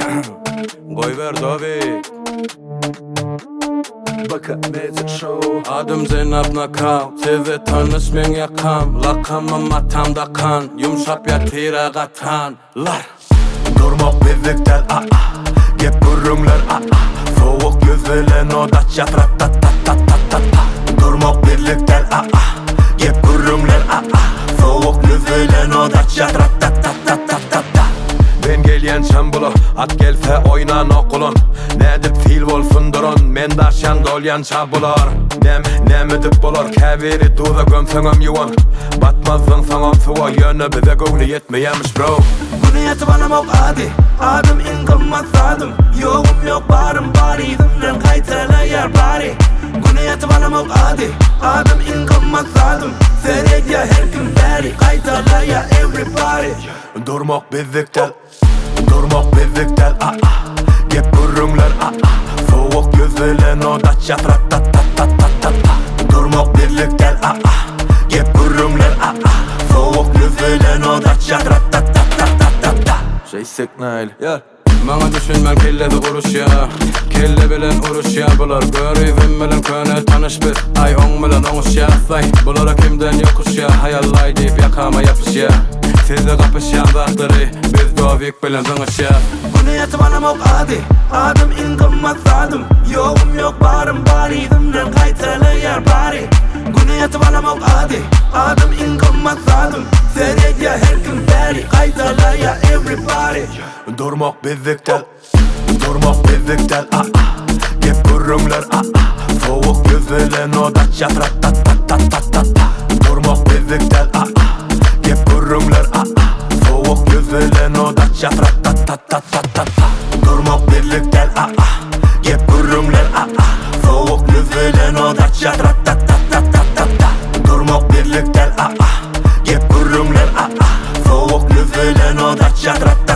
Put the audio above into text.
Koy ver Dovi. Baka Magic Show. Adım Zeynep Nakam, sizi tanışmen yakam. Lakamım atamda kan, yumşap yatira katanlar. Durmak birlikten gep burunlar soğuk gözülen odat yatrat tat tat tat tat tat. Durmak birlikten gep burunlar soğuk gözülen odat yatrat tat tat tat tat tat. Ben gelyen çambulu, at gelse oynan okulun. Ne dip fil bolsun durun, men daşyan dolyan çabulur. Nem edip bolur, keviri duza gömsöngüm yuvan. Batmazın sanan suva, yönü bize gövli yetmeyemiş bro. Bunu yatıp anamok adi, adım inanılmaz adım. Yoğum yok barım bari, izimden kaytalayar bari. Bunu yatıp anamok adi, adım inanılmaz adım. Serek ya her gün beri, kaytalayar everybody. Durmak birlikten, gep burunlar soğuk gözülen odat yatrat tat tat tat tat tat. Durmak birlikten gep burunlar soğuk gözülen odat yatrat tat tat tat tat tat. Şey signal, yeah. Bana düşünmen kelledi kuruş ya, kelle bilen uruş ya. Bular görüvim bilen köne tanış bir, ay on bilen oğuş ya. Bulara kimden yokuş ya, hayallay deyip yakama yapış ya. Sizde kapışan zahtırı, biz dövük bilen zıngış ya. Bunu yatıp anamok adi, adım inanılmaz adım. Yoğum yok barım bari, izimden kaytalayar bari. Bunu yatıp anamok adi, adım inanılmaz adım. Serek ya her gün beri, kaytalayar everybody. Durmak birlikten, gep burunlar soğuk gözülen odat yatrat tat tat tat tat tat. Durmak birlikten gep burunlar soğuk gözülen odat yatrat tat tat tat tat tat. Durmak birlikten gep burunlar soğuk gözülen odat yatrat tat tat tat tat tat. Durmak birlikten gep burunlar soğuk gözülen odat yatrat.